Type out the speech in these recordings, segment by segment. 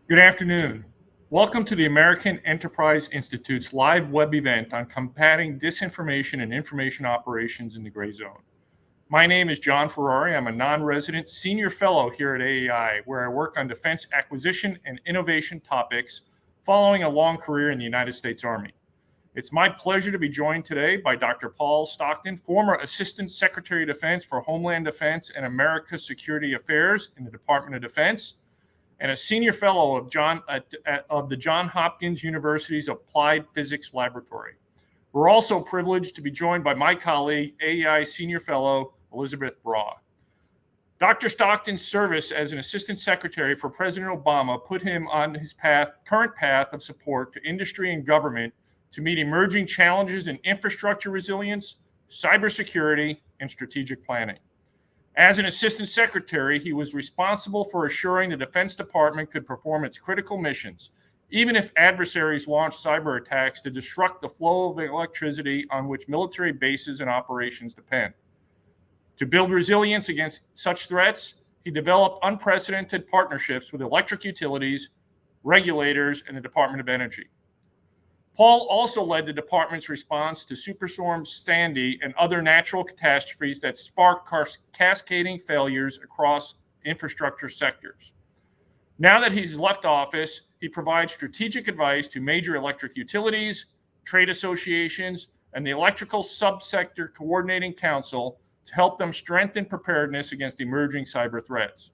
Good afternoon. Welcome to the American Enterprise Institute's live web event on combating disinformation and information operations in the gray zone. My name is John Ferrari. I'm a non-resident senior fellow here at AEI, where I work on defense acquisition and innovation topics following a long career in the United States Army. It's my pleasure to be joined today by Dr. Paul Stockton, former Assistant Secretary of Defense for Homeland Defense and America's Security Affairs in the Department of Defense, and a senior fellow of the Johns Hopkins University's Applied Physics Laboratory. We're also privileged to be joined by my colleague, AEI Senior Fellow Elisabeth Braw. Dr. Stockton's service as an Assistant Secretary for President Obama put him on his current path of support to industry and government to meet emerging challenges in infrastructure resilience, cybersecurity, and strategic planning. As an assistant secretary, he was responsible for assuring the Defense Department could perform its critical missions, even if adversaries launched cyberattacks to disrupt the flow of electricity on which military bases and operations depend. To build resilience against such threats, he developed unprecedented partnerships with electric utilities, regulators, and the Department of Energy. Paul also led the department's response to Superstorm Sandy and other natural catastrophes that sparked cascading failures across infrastructure sectors. Now that he's left office, he provides strategic advice to major electric utilities, trade associations, and the Electrical Subsector Coordinating Council to help them strengthen preparedness against emerging cyber threats.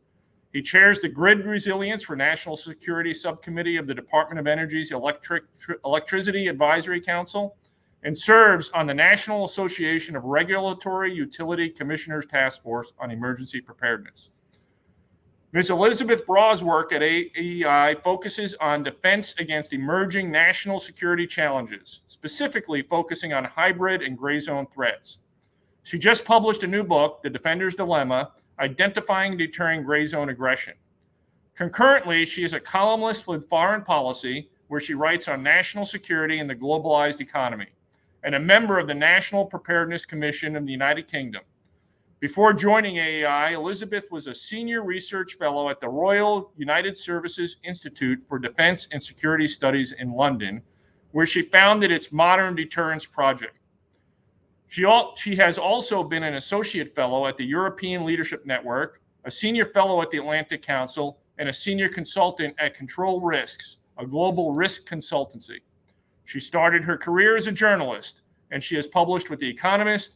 He chairs the Grid Resilience for National Security Subcommittee of the Department of Energy's Electricity Advisory Council and serves on the National Association of Regulatory Utility Commissioners Task Force on Emergency Preparedness. Ms. Elisabeth Braw's work at AEI focuses on defense against emerging national security challenges, specifically focusing on hybrid and gray zone threats. She just published a new book, The Defender's Dilemma, Identifying and Deterring Gray Zone Aggression. Concurrently, she is a columnist with Foreign Policy, where she writes on national security and the globalized economy, and a member of the National Preparedness Commission of the United Kingdom. Before joining AEI, Elisabeth was a senior research fellow at the Royal United Services Institute for Defense and Security Studies in London, where she founded its Modern Deterrence Project. She has also been an associate fellow at the European Leadership Network, a senior fellow at the Atlantic Council, and a senior consultant at Control Risks, a global risk consultancy. She started her career as a journalist, and she has published with The Economist,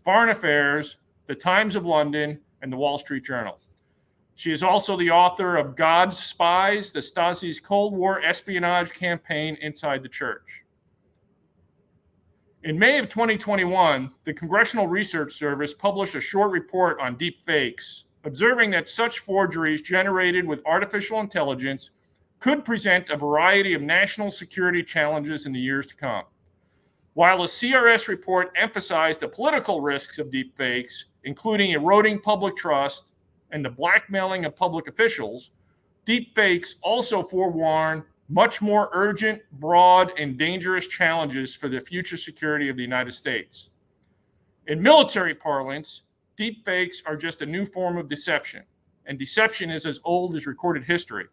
Foreign Affairs, The Times of London, and The Wall Street Journal. She is also the author of God's Spies, the Stasi's Cold War espionage campaign inside the church. In May of 2021, the Congressional Research Service published a short report on deep fakes, observing that such forgeries generated with artificial intelligence could present a variety of national security challenges in the years to come. While the CRS report emphasized the political risks of deep fakes, including eroding public trust and the blackmailing of public officials, deep fakes also forewarn much more urgent, broad, and dangerous challenges for the future security of the United States. In military parlance, deepfakes are just a new form of deception, and deception is as old as recorded history.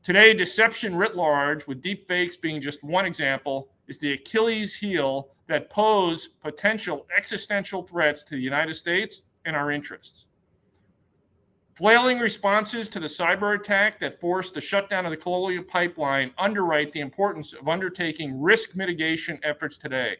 Today, deception writ large, with deepfakes being just one example, is the Achilles heel that pose potential existential threats to the United States and our interests. Flailing responses to the cyber attack that forced the shutdown of the Colonial Pipeline underwrite the importance of undertaking risk mitigation efforts today.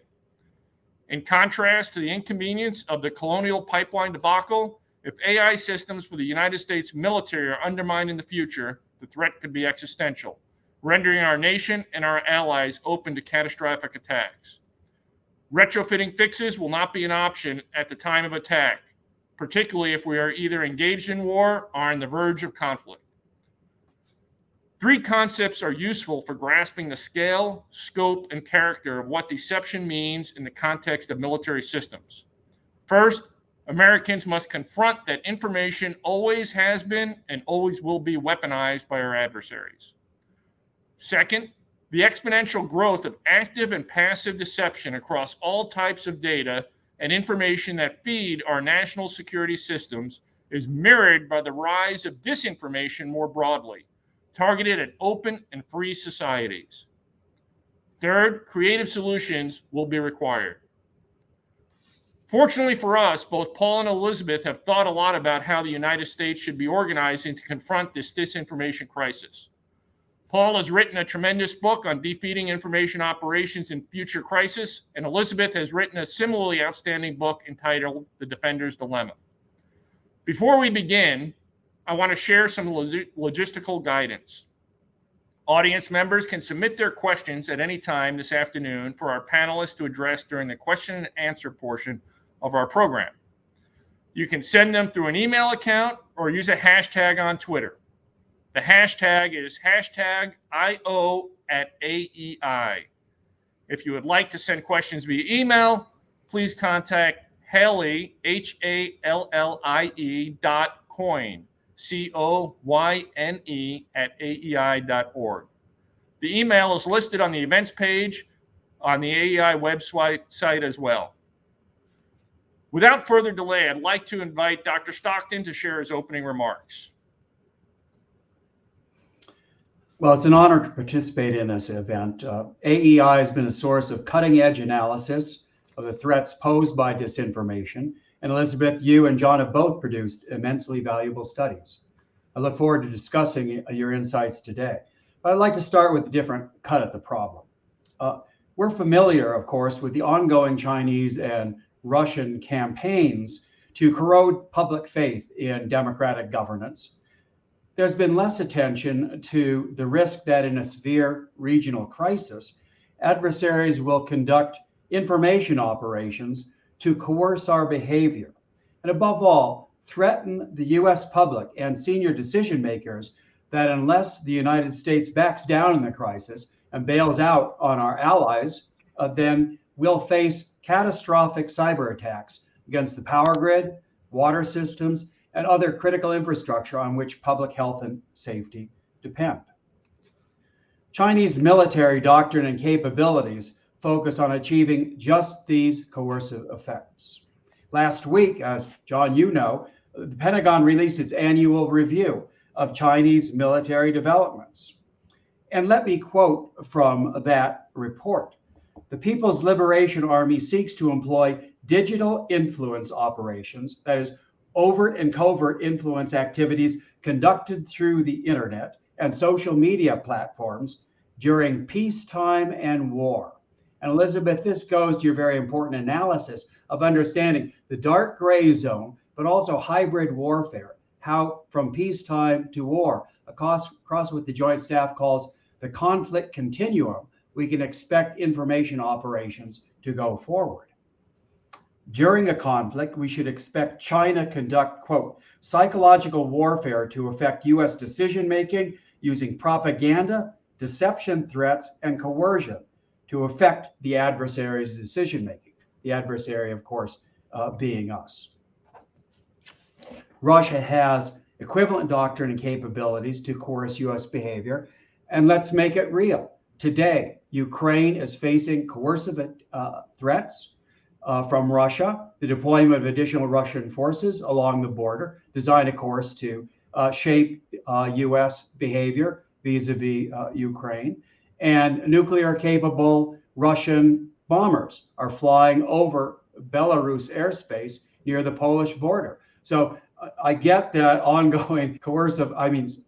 In contrast to the inconvenience of the Colonial Pipeline debacle, if AI systems for the United States military are undermined in the future, the threat could be existential, rendering our nation and our allies open to catastrophic attacks. Retrofitting fixes will not be an option at the time of attack, particularly if we are either engaged in war or on the verge of conflict. Three concepts are useful for grasping the scale, scope, and character of what deception means in the context of military systems. First, Americans must confront that information always has been and always will be weaponized by our adversaries. Second, the exponential growth of active and passive deception across all types of data and information that feed our national security systems is mirrored by the rise of disinformation more broadly, targeted at open and free societies. Third, creative solutions will be required. Fortunately for us, both Paul and Elisabeth have thought a lot about how the United States should be organizing to confront this disinformation crisis. Paul has written a tremendous book on defeating information operations in future crisis, and Elisabeth has written a similarly outstanding book entitled The Defender's Dilemma. Before we begin, I want to share some logistical guidance. Audience members can submit their questions at any time this afternoon for our panelists to address during the question and answer portion of our program. You can send them through an email account or use a hashtag on Twitter. The hashtag is #IO@AEI. If you would like to send questions via email, please contact Hallie, HALLIE.coin, COYNE @AEI.org. The email is listed on the events page on the AEI website as well. Without further delay, I'd like to invite Dr. Stockton to share his opening remarks. Well, it's an honor to participate in this event. AEI has been a source of cutting-edge analysis of the threats posed by disinformation. And Elisabeth, you and John have both produced immensely valuable studies. I look forward to discussing your insights today. But I'd like to start with a different cut at the problem. We're familiar, of course, with the ongoing Chinese and Russian campaigns to corrode public faith in democratic governance. There's been less attention to the risk that in a severe regional crisis, adversaries will conduct information operations to coerce our behavior, and above all, threaten the US public and senior decision makers that unless the United States backs down in the crisis and bails out on our allies, then we'll face catastrophic cyber attacks against the power grid, water systems, and other critical infrastructure on which public health and safety depend. Chinese military doctrine and capabilities focus on achieving just these coercive effects. Last week, as John, you know, the Pentagon released its annual review of Chinese military developments. And let me quote from that report. The People's Liberation Army seeks to employ digital influence operations, that is, overt and covert influence activities conducted through the internet and social media platforms during peacetime and war. And Elisabeth, this goes to your very important analysis of understanding the dark gray zone, but also hybrid warfare, how from peacetime to war, across what the Joint Staff calls the conflict continuum, we can expect information operations to go forward. During a conflict, we should expect China conduct, quote, psychological warfare to affect US decision-making using propaganda, deception threats, and coercion to affect the adversary's decision-making. The adversary, of course, being us. Russia has equivalent doctrine and capabilities to coerce US behavior, and let's make it real. Today, Ukraine is facing coercive threats from Russia, the deployment of additional Russian forces along the border, designed, of course, to shape US behavior vis-a-vis Ukraine. And nuclear-capable Russian bombers are flying over Belarus airspace near the Polish border. So I get that ongoing coercive,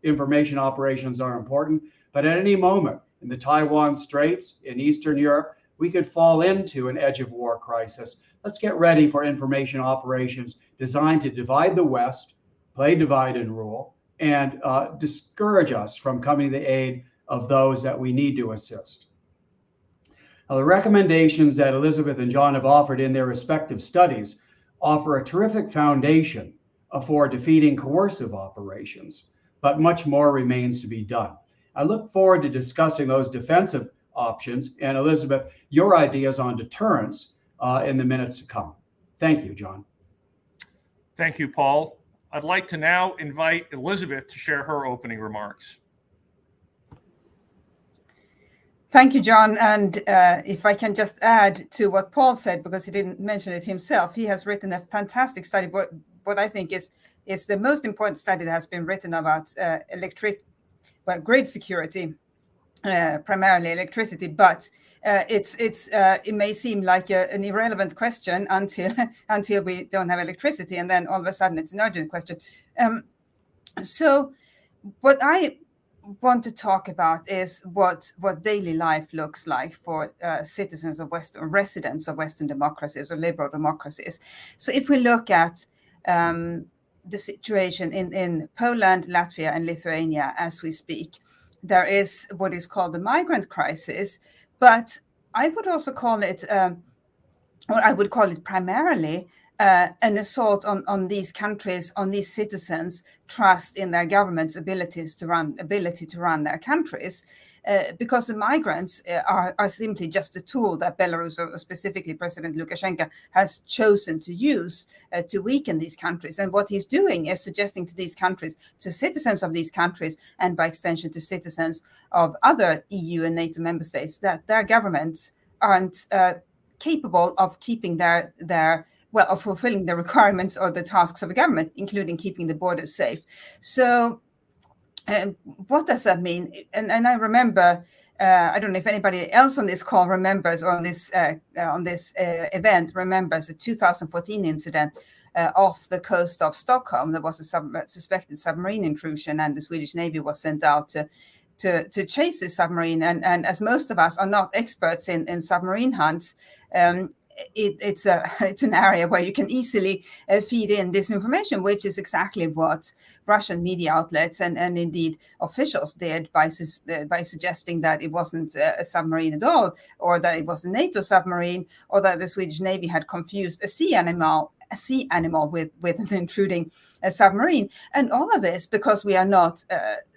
information operations are important, but at any moment in the Taiwan Straits, in Eastern Europe, we could fall into an edge of war crisis. Let's get ready for information operations designed to divide the West, play divide and rule, and discourage us from coming to the aid of those that we need to assist. Now, the recommendations that Elisabeth and John have offered in their respective studies offer a terrific foundation for defeating coercive operations, but much more remains to be done. I look forward to discussing those defensive options and, Elisabeth, your ideas on deterrence in the minutes to come. Thank you, John. Thank you, Paul. I'd like to now invite Elisabeth to share her opening remarks. Thank you, John. And if I can just add to what Paul said, because he didn't mention it himself, he has written a fantastic study, what I think is the most important study that has been written about grid security, primarily electricity, but it may seem like an irrelevant question until we don't have electricity, and then all of a sudden it's an urgent question. So what I want to talk about is what daily life looks like for citizens of Western, residents of Western democracies or liberal democracies. So if we look at the situation in Poland, Latvia, and Lithuania as we speak, there is what is called the migrant crisis, but I would also call it, I would call it primarily an assault on these countries, on these citizens' trust in their government's ability to run their countries, because the migrants are simply just a tool that Belarus, or specifically President Lukashenko, has chosen to use to weaken these countries. And what he's doing is suggesting to these countries, to citizens of these countries, and by extension to citizens of other EU and NATO member states, that their governments aren't capable of keeping of fulfilling the requirements or the tasks of a government, including keeping the borders safe. So what does that mean? And I remember, I don't know if anybody else on this call remembers, or on this event remembers, a 2014 incident off the coast of Stockholm. There was a suspected submarine intrusion, and the Swedish Navy was sent out to chase this submarine. And as most of us are not experts in submarine hunts, it's an area where you can easily feed in disinformation, which is exactly what Russian media outlets and indeed officials did by suggesting that it wasn't a submarine at all, or that it was a NATO submarine, or that the Swedish Navy had confused a sea animal with an intruding submarine. And all of this because we are not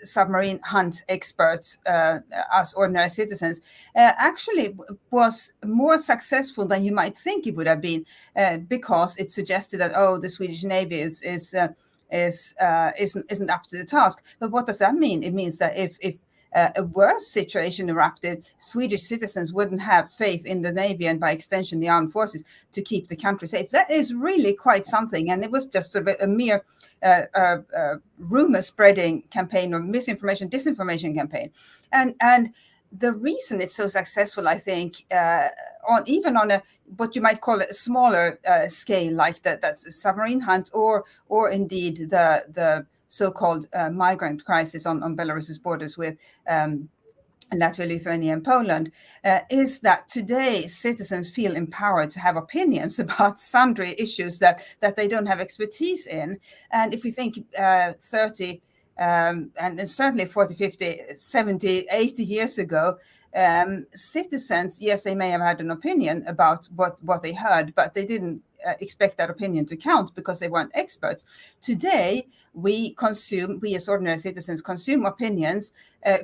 submarine hunt experts, as ordinary citizens, actually was more successful than you might think it would have been, because it suggested that, the Swedish Navy isn't up to the task. But what does that mean? It means that if a worse situation erupted, Swedish citizens wouldn't have faith in the Navy, and by extension the armed forces, to keep the country safe. That is really quite something. And it was just a mere rumor spreading campaign, or misinformation, disinformation campaign. And the reason it's so successful, I think, even on a what you might call a smaller scale, like that's a submarine hunt, or indeed the so-called migrant crisis on Belarus's borders with Latvia, Lithuania, and Poland, is that today citizens feel empowered to have opinions about sundry issues that they don't have expertise in. And if we think 30 and certainly 40, 50, 70, 80 years ago, citizens, yes, they may have had an opinion about what they heard, but they didn't expect that opinion to count because they weren't experts. Today, we as ordinary citizens consume opinions,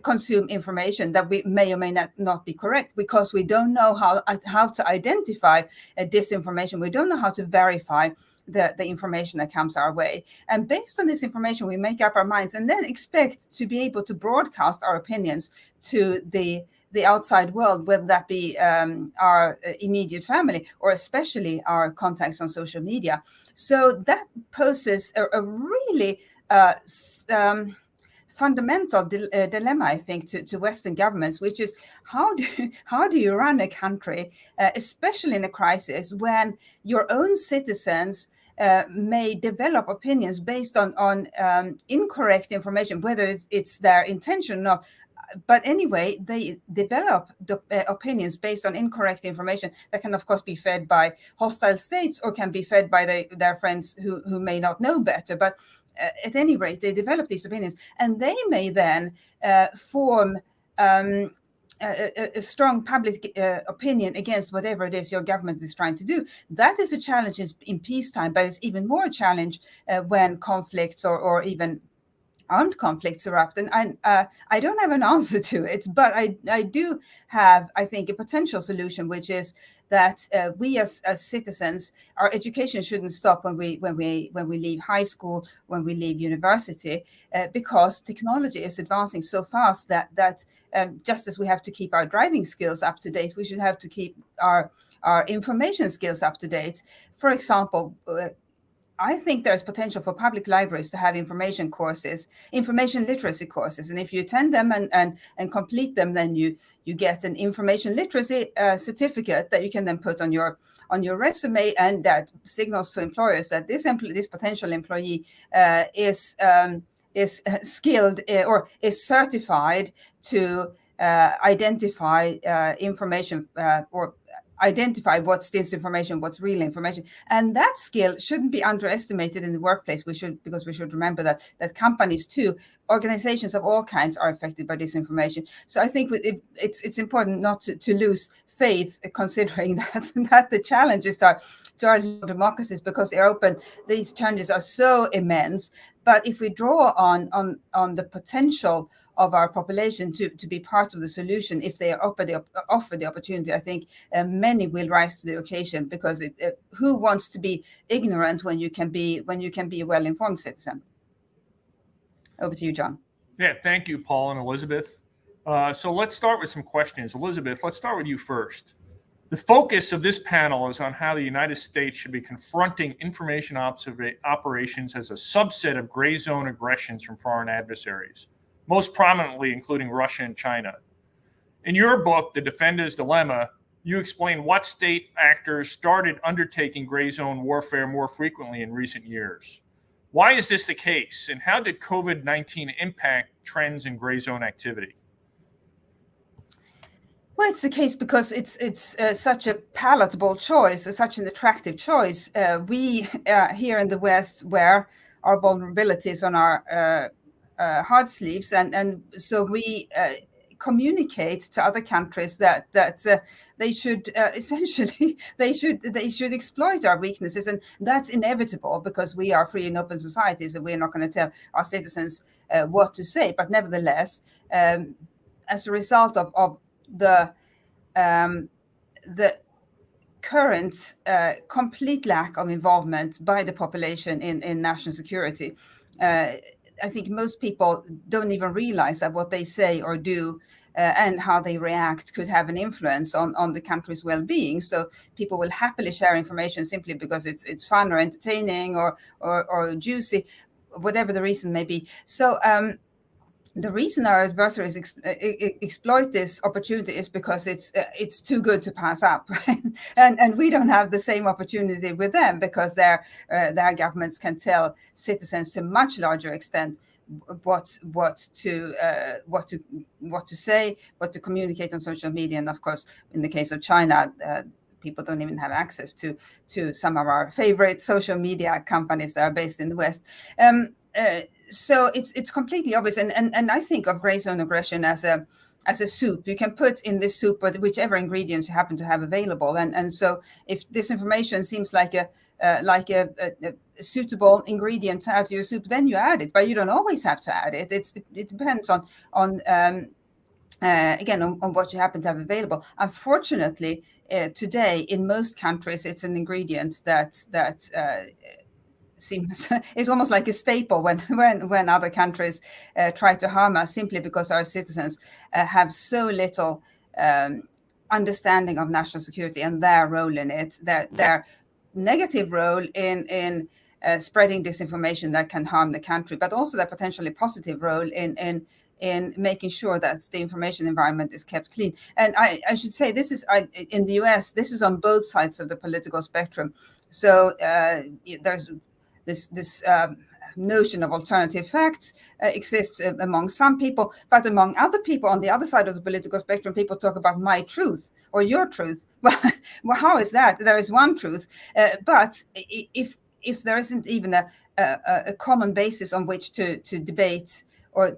consume information that we may or may not be correct, because we don't know how to identify disinformation. We don't know how to verify the information that comes our way. And based on this information, we make up our minds and then expect to be able to broadcast our opinions to the outside world, whether that be our immediate family or especially our contacts on social media. So that poses a really fundamental dilemma, I think, to Western governments, which is how do you run a country, especially in a crisis, when your own citizens may develop opinions based on incorrect information, whether it's their intention or not. But anyway, they develop opinions based on incorrect information that can, of course, be fed by hostile states or can be fed by their friends who may not know better. But at any rate, they develop these opinions, and they may then form a strong public opinion against whatever it is your government is trying to do. That is a challenge in peacetime, but it's even more a challenge when conflicts or even armed conflicts erupt. And I don't have an answer to it, but I do have, I think, a potential solution, which is that we as citizens, our education shouldn't stop when we leave high school, when we leave university, because technology is advancing so fast that just as we have to keep our driving skills up to date, we should have to keep our information skills up to date. For example, I think there's potential for public libraries to have information courses, information literacy courses, and if you attend them and complete them, then you get an information literacy certificate that you can then put on your resume, and that signals to employers that this potential employee is skilled or is certified to identify information or identify what's disinformation, what's real information. And that skill shouldn't be underestimated in the workplace. Because we should remember that companies too, organizations of all kinds are affected by disinformation. So I think it's important not to lose faith, considering that the challenges to our democracies, because they're open, these challenges are so immense. But if we draw on the potential of our population to be part of the solution, if they are offer the opportunity, I think many will rise to the occasion, because who wants to be ignorant when you can be a well-informed citizen? Over to you, John. Yeah, thank you, Paul and Elisabeth. So let's start with some questions. Elisabeth, let's start with you first. The focus of this panel is on how the United States should be confronting information operations as a subset of gray zone aggressions from foreign adversaries, most prominently including Russia and China. In your book, The Defender's Dilemma, you explain what state actors started undertaking gray zone warfare more frequently in recent years. Why is this the case, and how did COVID-19 impact trends in gray zone activity? Well, it's the case because it's such a palatable choice, such an attractive choice. We here in the West wear our vulnerabilities on our hard sleeves, and so we communicate to other countries that they should essentially they should exploit our weaknesses, and that's inevitable because we are free and open societies, and we're not going to tell our citizens what to say. But nevertheless, as a result of the current complete lack of involvement by the population in national security, I think most people don't even realize that what they say or do and how they react could have an influence on the country's well-being. So people will happily share information simply because it's fun or entertaining or juicy, whatever the reason may be. So the reason our adversaries exploit this opportunity is because it's too good to pass up, right? And we don't have the same opportunity with them, because their governments can tell citizens to much larger extent what to say, what to communicate on social media, and of course, in the case of China, people don't even have access to some of our favorite social media companies that are based in the West. So it's completely obvious, and I think of gray zone aggression as a soup. You can put in this soup whichever ingredients you happen to have available, and so if disinformation seems like a suitable ingredient to add to your soup, then you add it, but you don't always have to add it. It depends on what you happen to have available. Unfortunately, today in most countries, it's an ingredient that seems it's almost like a staple when other countries try to harm us, simply because our citizens have so little understanding of national security and their role in it, their negative role in spreading disinformation that can harm the country, but also their potentially positive role in making sure that the information environment is kept clean. And I should say, this is in the US, this is on both sides of the political spectrum. So there's this notion of alternative facts exists among some people, but among other people on the other side of the political spectrum, people talk about my truth or your truth. Well, how is that? There is one truth, but if there isn't even a common basis on which to debate or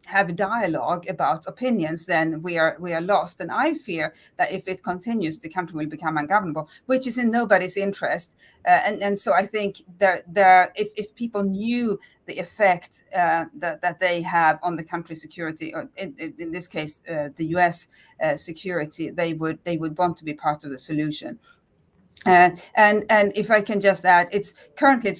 have a dialogue about opinions, then we are lost. And I fear that if it continues, the country will become ungovernable, which is in nobody's interest. And so I think if people knew the effect that they have on the country's security, or in this case, the US security, they would want to be part of the solution. And if I can just add, it's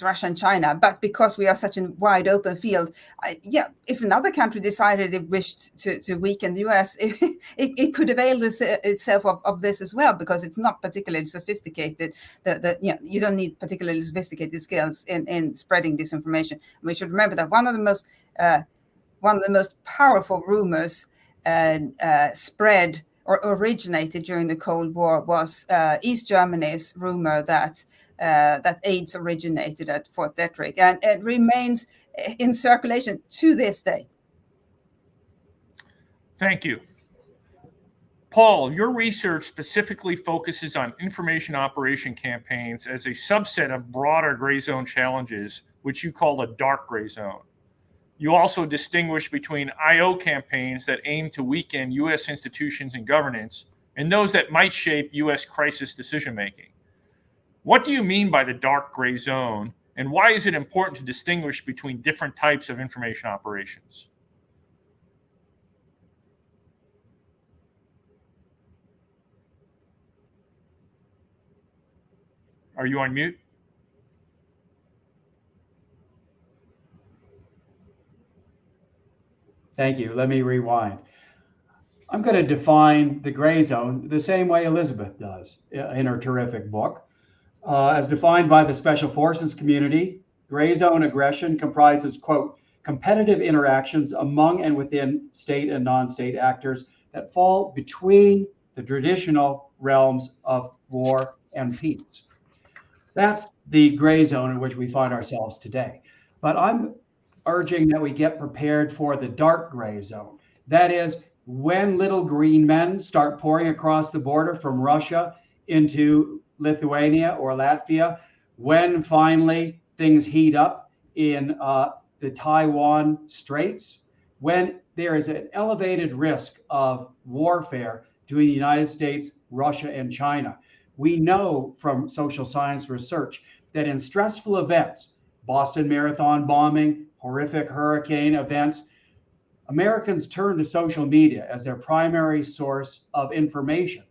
Russia and China, but because we are such a wide open field, if another country decided it wished to weaken the US, it could avail itself of this as well, because it's not particularly sophisticated. You don't need particularly sophisticated skills in spreading disinformation. We should remember that one of the most powerful rumors spread or originated during the Cold War was East Germany's rumor that AIDS originated at Fort Detrick, and it remains in circulation to this day. Thank you. Paul, your research specifically focuses on information operation campaigns as a subset of broader gray zone challenges, which you call the dark gray zone. You also distinguish between I/O campaigns that aim to weaken U.S. institutions and governance and those that might shape U.S. crisis decision-making. What do you mean by the dark gray zone, and why is it important to distinguish between different types of information operations? Are you on mute? Thank you. Let me rewind. I'm going to define the gray zone the same way Elisabeth does in her terrific book. As defined by the Special Forces community, gray zone aggression comprises, quote, competitive interactions among and within state and non-state actors that fall between the traditional realms of war and peace. That's the gray zone in which we find ourselves today. But I'm urging that we get prepared for the dark gray zone. That is, when little green men start pouring across the border from Russia into Lithuania or Latvia, when finally things heat up in the Taiwan Straits, when there is an elevated risk of warfare between the United States, Russia, and China. We know from social science research that in stressful events, Boston Marathon bombing, horrific hurricane events, Americans turn to social media as their primary source of information.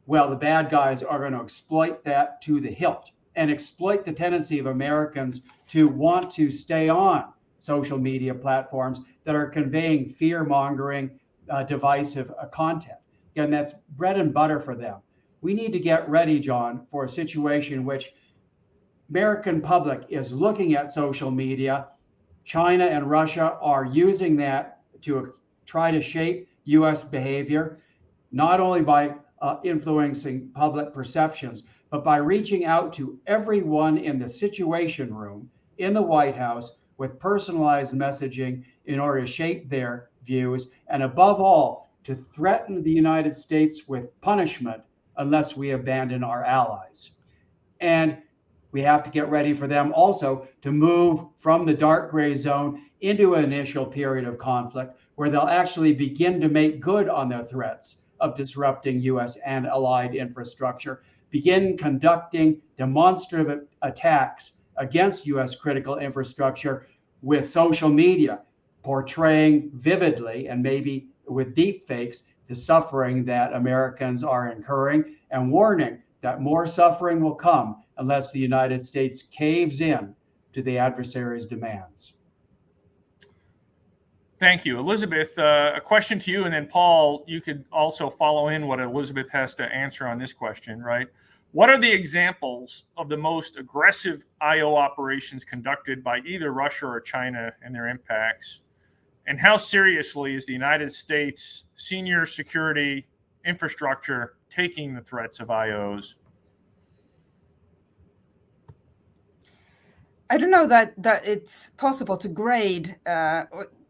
Well, the bad guys are going to exploit that to the hilt and exploit the tendency of Americans to want to stay on social media platforms that are conveying fear-mongering, divisive content. Again, that's bread and butter for them. We need to get ready, John, for a situation in which American public is looking at social media. China and Russia are using that to try to shape U.S. behavior, not only by influencing public perceptions, but by reaching out to everyone in the Situation Room in the White House with personalized messaging in order to shape their views, and above all, to threaten the United States with punishment unless we abandon our allies. And we have to get ready for them also to move from the dark gray zone into an initial period of conflict where they'll actually begin to make good on their threats of disrupting U.S. and allied infrastructure, begin conducting demonstrative attacks against U.S. critical infrastructure with social media, portraying vividly and maybe with deep fakes the suffering that Americans are incurring, and warning that more suffering will come unless the United States caves in to the adversaries' demands. Thank you. Elisabeth, a question to you, and then Paul, you could also follow in what Elisabeth has to answer on this question, right? What are the examples of the most aggressive I/O operations conducted by either Russia or China and their impacts? And how seriously is the United States senior security infrastructure taking the threats of I/Os? I don't know that it's possible to grade.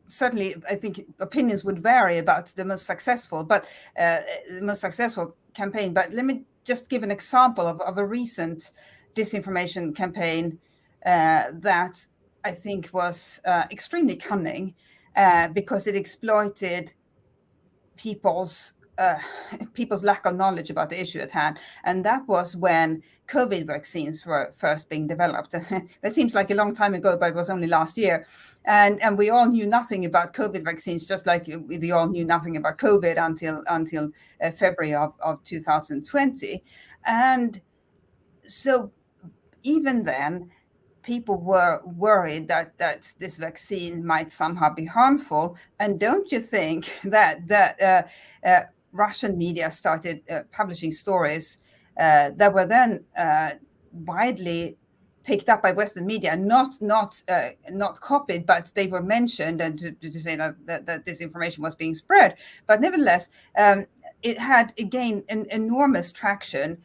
Certainly, I think opinions would vary about the most successful campaign. But let me just give an example of a recent disinformation campaign that I think was extremely cunning because it exploited people's lack of knowledge about the issue at hand. And that was when COVID vaccines were first being developed. That seems like a long time ago, but it was only last year. And we all knew nothing about COVID vaccines, just like we all knew nothing about COVID until February of 2020. And So even then, people were worried that this vaccine might somehow be harmful. And don't you think that Russian media started publishing stories that were then widely picked up by Western media, not copied, but they were mentioned, and to say that this information was being spread. But nevertheless, it had again an enormous traction.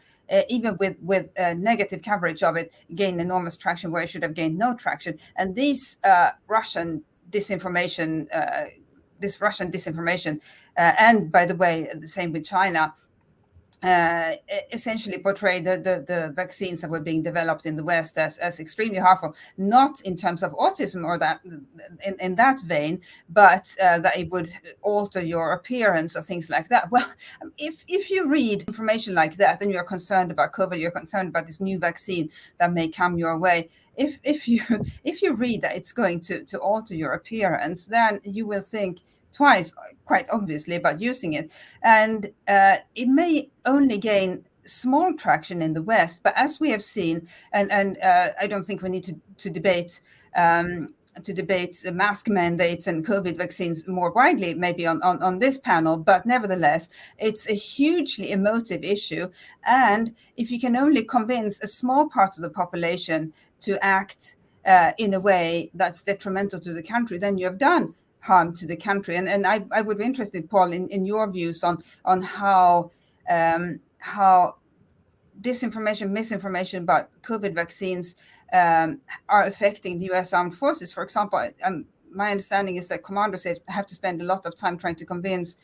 Even with negative coverage of it, gained enormous traction where it should have gained no traction. And these Russian disinformation, and by the way, the same with China, essentially portrayed the vaccines that were being developed in the West as extremely harmful, not in terms of autism or that in that vein, but that it would alter your appearance or things like that. Well, if you read information like that, then you're concerned about COVID, you're concerned about this new vaccine that may come your way. If you read that it's going to alter your appearance, then you will think twice, quite obviously, about using it. And it may only gain small traction in the West, but as we have seen, and I don't think we need to debate the mask mandates and COVID vaccines more widely, maybe on this panel, but nevertheless, it's a hugely emotive issue. And if you can only convince a small part of the population to act in a way that's detrimental to the country, then you have done harm to the country. And I would be interested, Paul, in your views on how disinformation, misinformation about COVID vaccines are affecting the U.S. Armed Forces. For example, my understanding is that commanders have to spend a lot of time trying to convince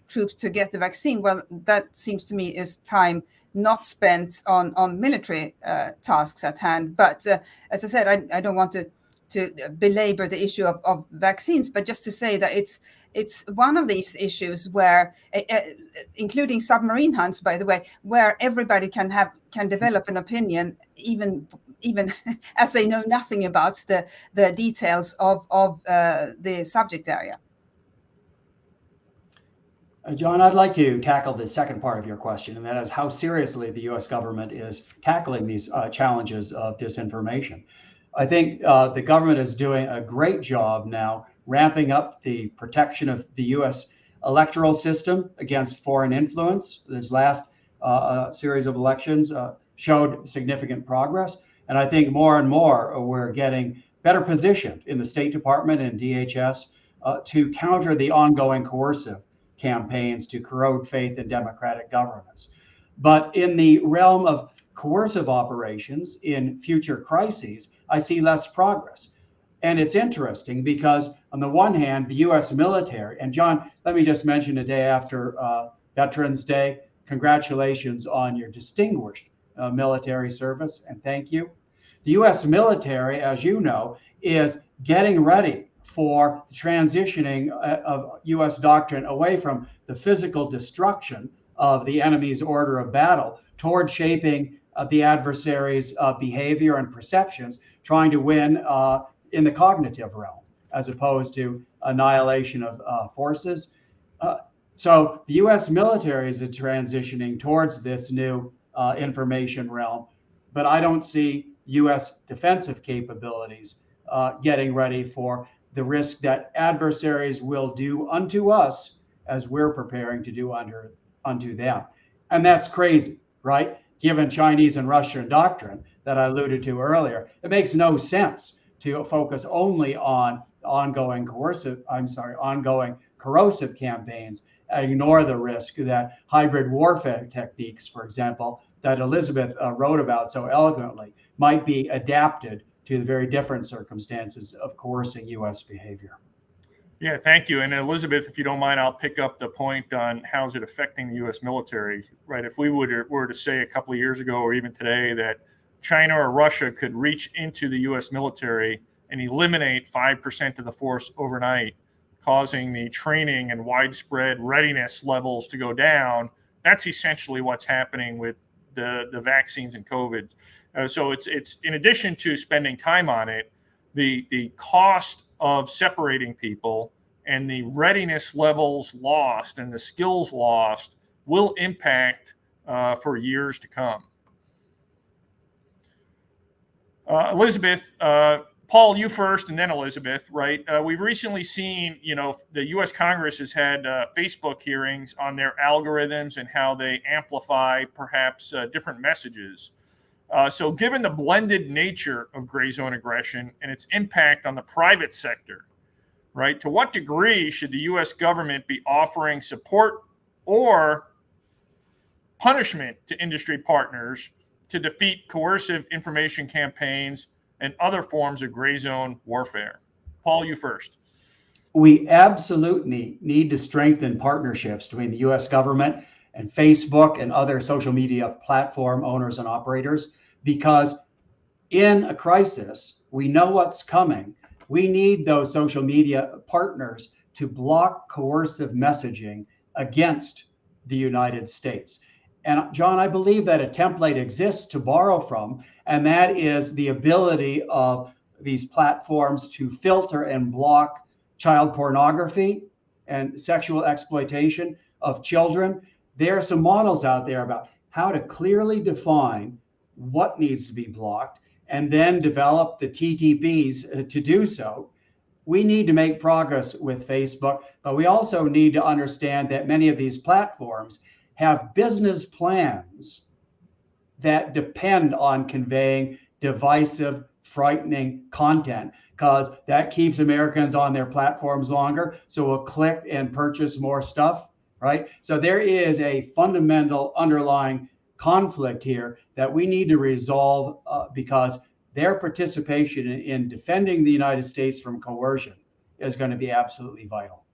troops to get the vaccine. Well, that seems to me is time not spent on military tasks at hand. But as I said, I don't want to belabor the issue of vaccines, but just to say that it's one of these issues where, including submarine hunts, by the way, where everybody can develop an opinion, even as they know nothing about the details of the subject area. John, I'd like to tackle the second part of your question, and that is how seriously the U.S. government is tackling these challenges of disinformation. I think the government is doing a great job now ramping up the protection of the U.S. electoral system against foreign influence. This last series of elections showed significant progress. And I think more and more we're getting better positioned in the State Department and DHS to counter the ongoing coercive campaigns to corrode faith in democratic governance. But in the realm of coercive operations in future crises, I see less progress. And it's interesting because on the one hand, the US military, and John, let me just mention the day after Veterans Day, congratulations on your distinguished military service, and thank you. The US military, as you know, is getting ready for the transitioning of US doctrine away from the physical destruction of the enemy's order of battle toward shaping the adversaries' behavior and perceptions, trying to win in the cognitive realm, as opposed to annihilation of forces. So the U.S. military is transitioning towards this new information realm, but I don't see U.S. defensive capabilities getting ready for the risk that adversaries will do unto us as we're preparing to do unto them. And that's crazy, right? Given Chinese and Russian doctrine that I alluded to earlier, it makes no sense to focus only on ongoing corrosive campaigns and ignore the risk that hybrid warfare techniques, for example, that Elisabeth wrote about so eloquently, might be adapted to the very different circumstances of coercing U.S. behavior. Yeah, thank you. And Elisabeth, if you don't mind, I'll pick up the point on how is it affecting the U.S. military, right? If we were to say a couple of years ago or even today that China or Russia could reach into the U.S. military and eliminate 5% of the force overnight, causing the training and widespread readiness levels to go down, that's essentially what's happening with the vaccines and COVID. So it's in addition to spending time on it, the cost of separating people and the readiness levels lost and the skills lost will impact for years to come. Elisabeth, Paul, you first, and then Elisabeth, right? We've recently seen, the U.S. Congress has had Facebook hearings on their algorithms and how they amplify perhaps different messages. So given the blended nature of gray zone aggression and its impact on the private sector, right, to what degree should the U.S. government be offering support or punishment to industry partners to defeat coercive information campaigns and other forms of gray zone warfare? Paul, you first. We absolutely need to strengthen partnerships between the US government and Facebook and other social media platform owners and operators, because in a crisis, we know what's coming. We need those social media partners to block coercive messaging against the United States. And John, I believe that a template exists to borrow from, and that is the ability of these platforms to filter and block child pornography and sexual exploitation of children. There are some models out there about how to clearly define what needs to be blocked and then develop the TTPs to do so. We need to make progress with Facebook, but we also need to understand that many of these platforms have business plans that depend on conveying divisive, frightening content, because that keeps Americans on their platforms longer. So we'll click and purchase more stuff, right? So there is a fundamental underlying conflict here that we need to resolve because their participation in defending the United States from coercion is going to be absolutely vital.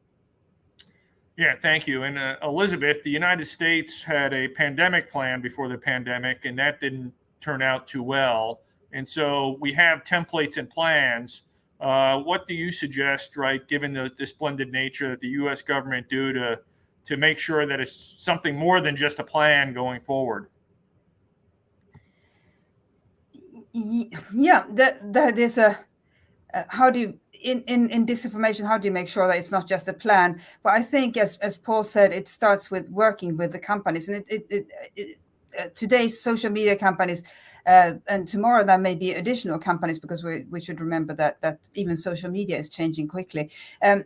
Yeah, thank you. And Elisabeth, the United States had a pandemic plan before the pandemic, and that didn't turn out too well. And so we have templates and plans. What do you suggest, right, given the splendid nature that the U.S. government do to make sure that it's something more than just a plan going forward? Yeah, that is how do you in disinformation, how do you make sure that it's not just a plan? But I think, as Paul said, it starts with working with the companies, and today's social media companies, and tomorrow there may be additional companies, because we should remember that even social media is changing quickly.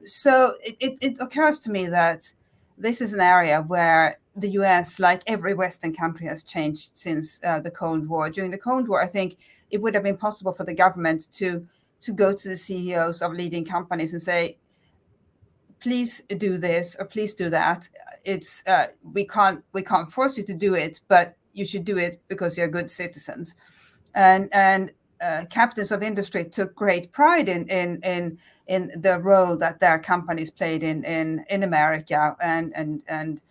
So it occurs to me that this is an area where the US, like every Western country, has changed since the Cold War. During the Cold War, I think it would have been possible for the government to go to the CEOs of leading companies and say, please do this or please do that. It's we can't force you to do it, but you should do it because you're good citizens. And captains of industry took great pride in the role that their companies played in America and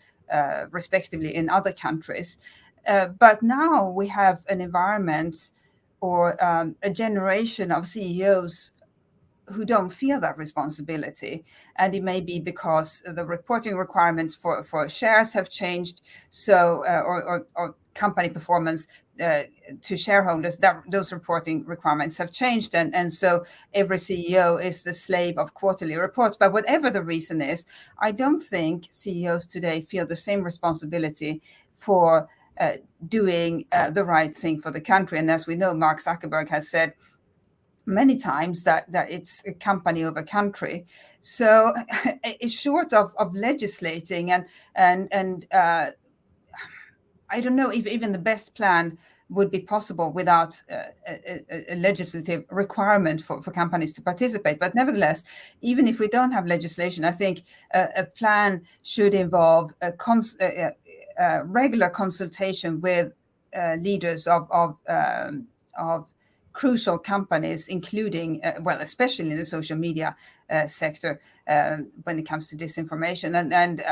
respectively in other countries. But now we have an environment or a generation of CEOs who don't feel that responsibility. And it may be because the reporting requirements for shares have changed, so or company performance to shareholders, that those reporting requirements have changed, and so every CEO is the slave of quarterly reports. But whatever the reason is, I don't think CEOs today feel the same responsibility for doing the right thing for the country. And as we know, Mark Zuckerberg has said many times that it's a company over country. So it's short of legislating and I don't know if even the best plan would be possible without a legislative requirement for companies to participate. But nevertheless, even if we don't have legislation, I think a plan should involve a regular consultation with leaders of crucial companies, including, especially in the social media sector, when it comes to disinformation. And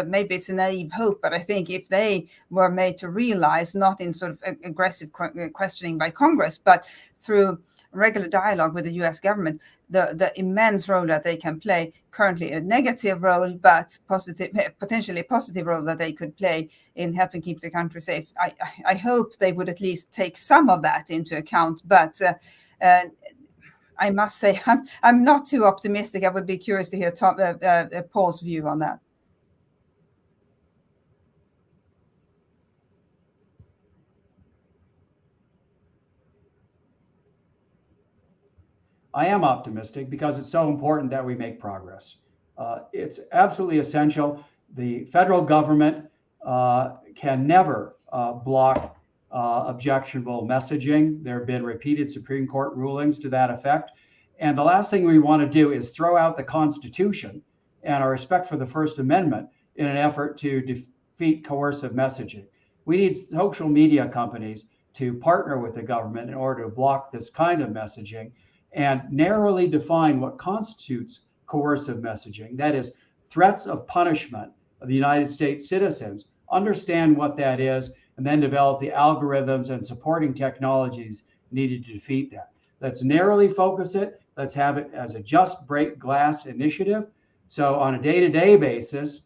maybe it's a naive hope, but I think if they were made to realize, not in sort of aggressive questioning by Congress, but through regular dialogue with the US government, the immense role that they can play, currently a negative role, but potentially a positive role that they could play in helping keep the country safe. I hope they would at least take some of that into account, but I must say I'm not too optimistic. I would be curious to hear Paul's view on that. I am optimistic because it's so important that we make progress. It's absolutely essential. The federal government can never block objectionable messaging. There have been repeated Supreme Court rulings to that effect. And the last thing we want to do is throw out the Constitution and our respect for the First Amendment in an effort to defeat coercive messaging. We need social media companies to partner with the government in order to block this kind of messaging and narrowly define what constitutes coercive messaging. That is, threats of punishment of the United States citizens. Understand what that is, and then develop the algorithms and supporting technologies needed to defeat that. Let's narrowly focus it. Let's have it as a just break glass initiative. So on a day-to-day basis,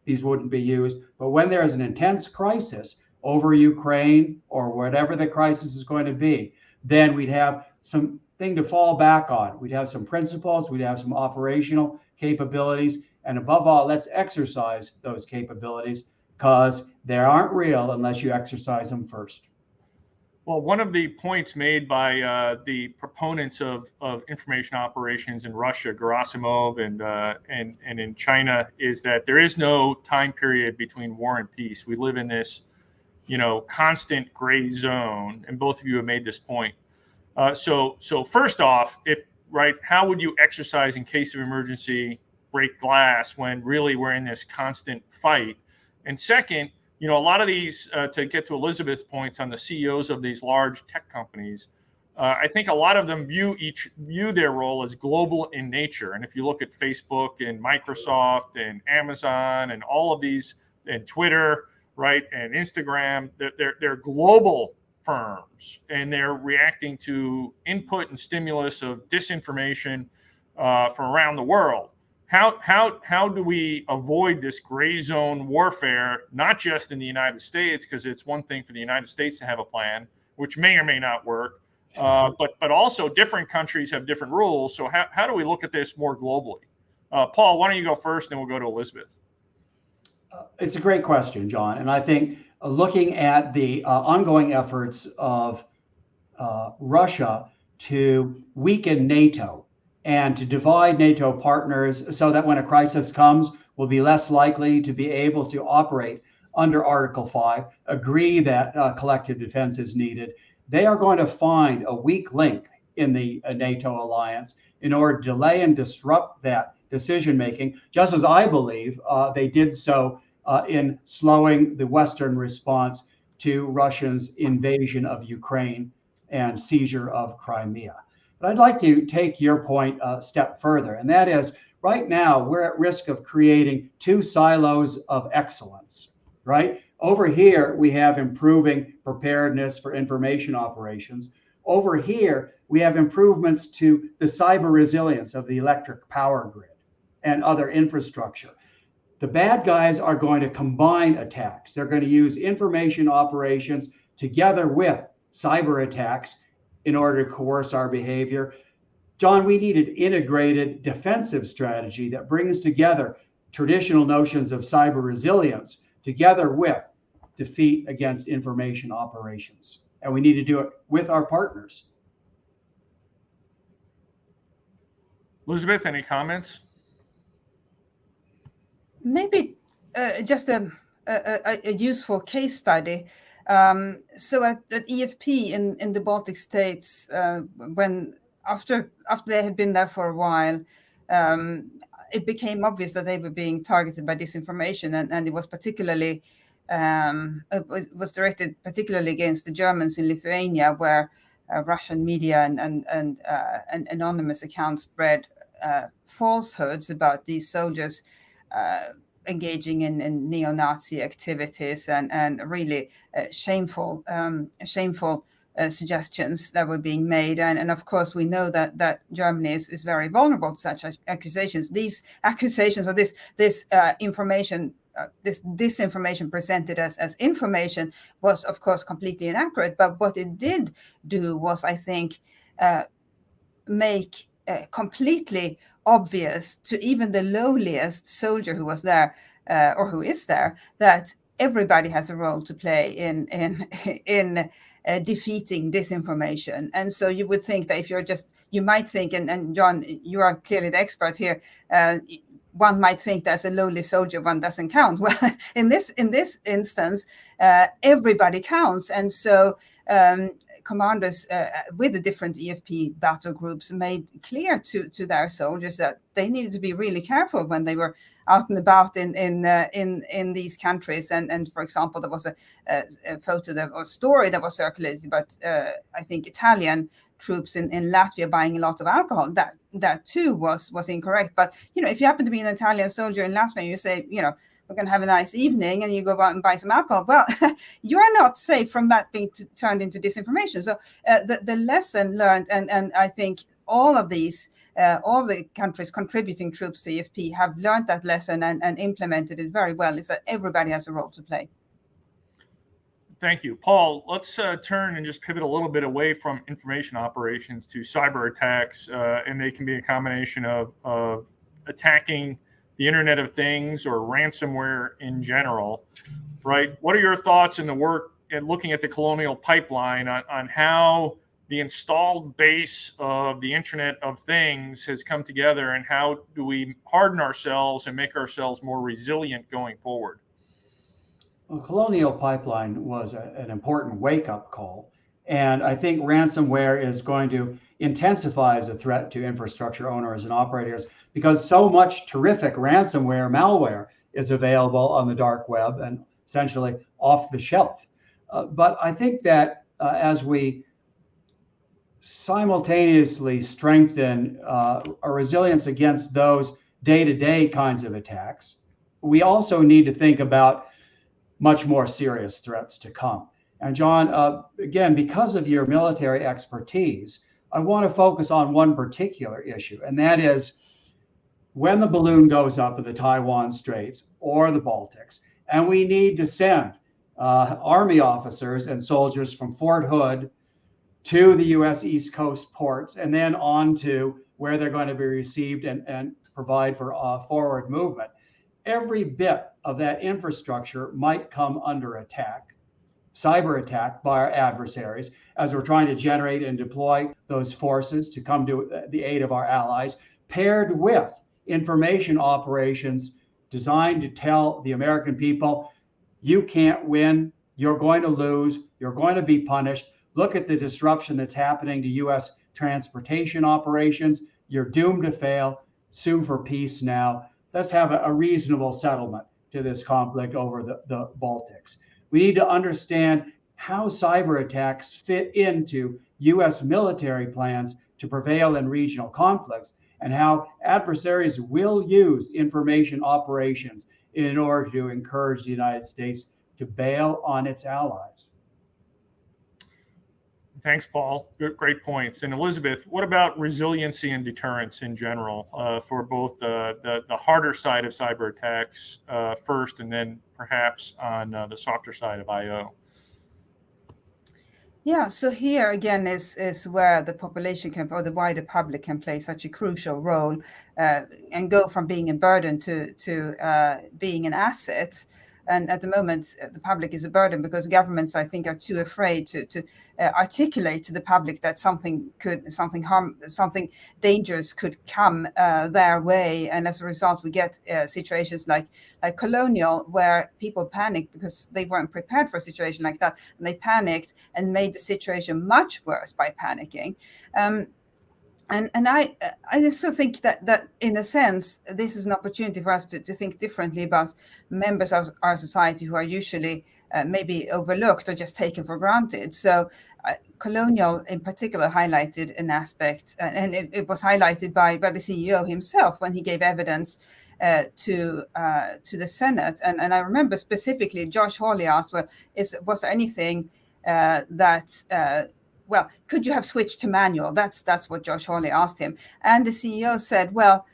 these wouldn't be used. But when there is an intense crisis over Ukraine or whatever the crisis is going to be, then we'd have something to fall back on. We'd have some principles, we'd have some operational capabilities, and above all, let's exercise those capabilities because they aren't real unless you exercise them first. Well, one of the points made by the proponents of information operations in Russia, Gerasimov, and in China, is that there is no time period between war and peace. We live in this, constant gray zone, and both of you have made this point. So first off, how would you exercise in case of emergency, break glass when really we're in this constant fight? And second, a lot of these, to get to Elisabeth's points on the CEOs of these large tech companies, I think a lot of them view their role as global in nature. And if you look at Facebook and Microsoft and Amazon and all of these, and Twitter, right, and Instagram, they're global firms, and they're reacting to input and stimulus of disinformation from around the world. How do we avoid this gray zone warfare, not just in the United States, because it's one thing for the United States to have a plan, which may or may not work, but also different countries have different rules. So how do we look at this more globally? Paul, why don't you go first, and we'll go to Elisabeth. It's a great question, John. And I think looking at the ongoing efforts of Russia to weaken NATO and to divide NATO partners so that when a crisis comes, we'll be less likely to be able to operate under Article 5, agree that collective defense is needed. They are going to find a weak link in the NATO alliance in order to delay and disrupt that decision-making, just as I believe they did so in slowing the Western response to Russia's invasion of Ukraine and seizure of Crimea. But I'd like to take your point a step further, and that is right now we're at risk of creating two silos of excellence, right? Over here, we have improving preparedness for information operations. Over here, we have improvements to the cyber resilience of the electric power grid and other infrastructure. The bad guys are going to combine attacks. They're going to use information operations together with cyber attacks in order to coerce our behavior. John, we need an integrated defensive strategy that brings together traditional notions of cyber resilience together with defeat against information operations. And we need to do it with our partners. Elisabeth, any comments? Maybe just a useful case study. So at EFP in the Baltic states, after they had been there for a while, it became obvious that they were being targeted by disinformation, and it was particularly it was directed particularly against the Germans in Lithuania, where Russian media and anonymous accounts spread falsehoods about these soldiers engaging in neo-Nazi activities and really shameful suggestions that were being made. And of course, we know that Germany is very vulnerable to such accusations. These accusations or this information, this disinformation presented as information was, of course, completely inaccurate. But what it did do was, I think, make completely obvious to even the lowliest soldier who was there or who is there that everybody has a role to play in defeating disinformation. And so you would think that if you might think, and John, you are clearly the expert here, one might think there's a lowly soldier, one doesn't count. Well, in this instance, everybody counts. And so commanders with the different EFP battle groups made clear to their soldiers that they needed to be really careful when they were out and about in these countries. And for example, there was a photo or story that was circulated about I think Italian troops in Latvia buying a lot of alcohol. That too was incorrect. But if you happen to be an Italian soldier in Latvia and you say, we're going to have a nice evening, and you go out and buy some alcohol, well, you are not safe from that being turned into disinformation. So the lesson learned, and I think all of these, all the countries contributing troops to EFP have learned that lesson and implemented it very well, is that everybody has a role to play. Thank you. Paul, let's turn and just pivot a little bit away from information operations to cyber attacks, and they can be a combination of attacking the Internet of Things or ransomware in general, right? What are your thoughts in the work and looking at the Colonial Pipeline on how the installed base of the Internet of Things has come together, and how do we harden ourselves and make ourselves more resilient going forward? Well, Colonial Pipeline was an important wake-up call, and I think ransomware is going to intensify as a threat to infrastructure owners and operators, because so much terrific ransomware malware is available on the dark web and essentially off the shelf. But I think that as we simultaneously strengthen our resilience against those day-to-day kinds of attacks, we also need to think about much more serious threats to come. And John, again, because of your military expertise, I want to focus on one particular issue, and that is when the balloon goes up in the Taiwan Straits or the Baltics, and we need to send Army officers and soldiers from Fort Hood to the U.S. East Coast ports, and then on to where they're going to be received and provide for forward movement. Every bit of that infrastructure might come under attack, cyber attack, by our adversaries as we're trying to generate and deploy those forces to come to the aid of our allies, paired with information operations designed to tell the American people, you can't win, you're going to lose, you're going to be punished. Look at the disruption that's happening to U.S. transportation operations. You're doomed to fail. Sue for peace now. Let's have a reasonable settlement to this conflict over the Baltics. We need to understand how cyber attacks fit into U.S. military plans to prevail in regional conflicts, and how adversaries will use information operations in order to encourage the United States to bail on its allies. Thanks, Paul. Great points. And Elisabeth, what about resiliency and deterrence in general for both the harder side of cyber attacks first, and then perhaps on the softer side of I/O? Yeah, so here again is where the population can, or the wider public can play such a crucial role and go from being a burden to being an asset. And at the moment, the public is a burden because governments, I think, are too afraid to articulate to the public that something dangerous could come their way. And as a result, we get situations like Colonial, where people panicked because they weren't prepared for a situation like that. And they panicked and made the situation much worse by panicking. And I also think that in a sense, this is an opportunity for us to think differently about members of our society who are usually maybe overlooked or just taken for granted. So Colonial in particular highlighted an aspect, and it was highlighted by the CEO himself when he gave evidence to the Senate. And I remember specifically Josh Hawley asked, was there anything well, could you have switched to manual? That's what Josh Hawley asked him. And the CEO said, well,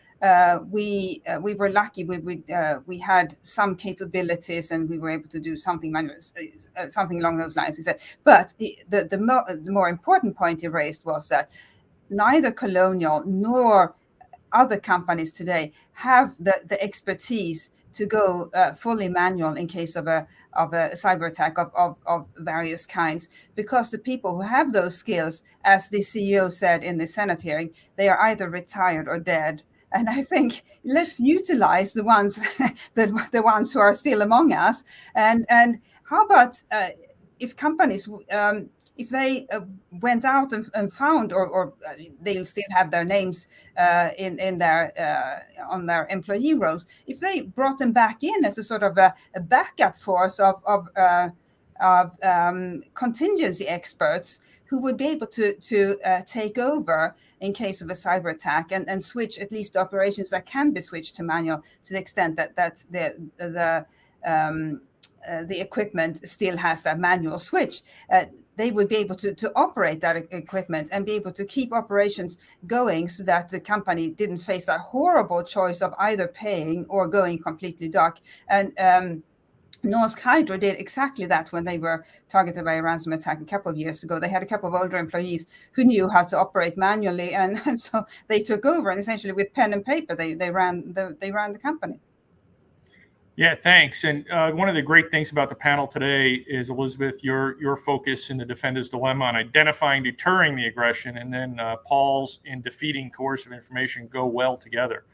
we were lucky. We had some capabilities and we were able to do something manual, something along those lines. He said, but the more important point he raised was that neither Colonial nor other companies today have the expertise to go fully manual in case of a cyber attack of various kinds, because the people who have those skills, as the CEO said in the Senate hearing, they are either retired or dead. And I think let's utilize the ones the ones who are still among us. And how about if companies if they went out and found, or they'll still have their names in their on their employee rolls, if they brought them back in as a sort of a backup force of contingency experts who would be able to take over in case of a cyber attack, and switch at least the operations that can be switched to manual to the extent that the equipment still has that manual switch. They would be able to operate that equipment and be able to keep operations going, so that the company didn't face that horrible choice of either paying or going completely dark. And Norsk Hydro did exactly that when they were targeted by a ransom attack a couple of years ago. They had a couple of older employees who knew how to operate manually, and so they took over, and essentially with pen and paper they ran the company. Yeah, thanks. And one of the great things about the panel today is, Elisabeth, your focus in the defender's dilemma on identifying, deterring the aggression, and then Paul's in defeating coercive information go well together.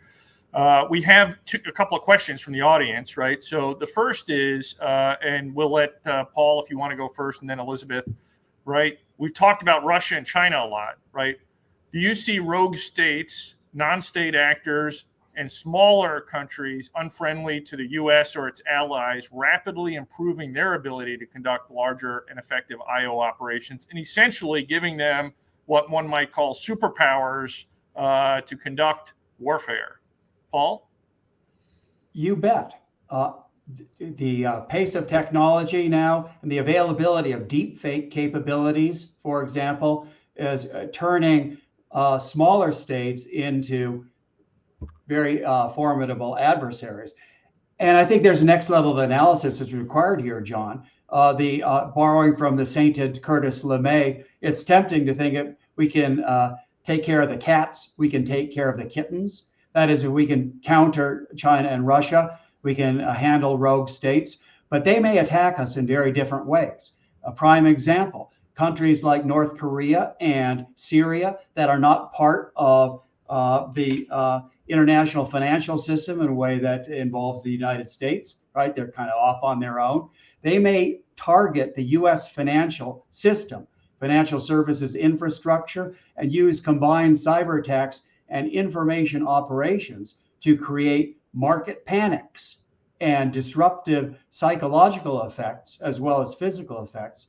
We have a couple of questions from the audience, right? So the first is, and we'll let Paul, if you want to go first, and then Elisabeth, right? We've talked about Russia and China a lot, right? Do you see rogue states, non-state actors, and smaller countries unfriendly to the U.S. or its allies rapidly improving their ability to conduct larger and effective I/O operations, and essentially giving them what one might call superpowers to conduct warfare? Paul? You bet. The pace of technology now and the availability of deep fake capabilities, for example, is turning smaller states into very formidable adversaries. And I think there's a next level of analysis that's required here, John. The borrowing from the sainted Curtis LeMay, it's tempting to think that we can take care of the cats, we can take care of the kittens. That is, if we can counter China and Russia, we can handle rogue states, but they may attack us in very different ways. A prime example, countries like North Korea and Syria that are not part of the international financial system in a way that involves the United States, right? They're kind of off on their own. They may target the US financial system, financial services infrastructure, and use combined cyber attacks and information operations to create market panics and disruptive psychological effects as well as physical effects,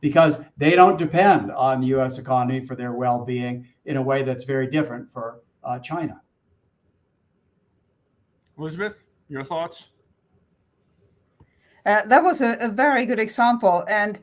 because they don't depend on the US economy for their well-being in a way that's very different for China. Elisabeth, your thoughts? That was a very good example, and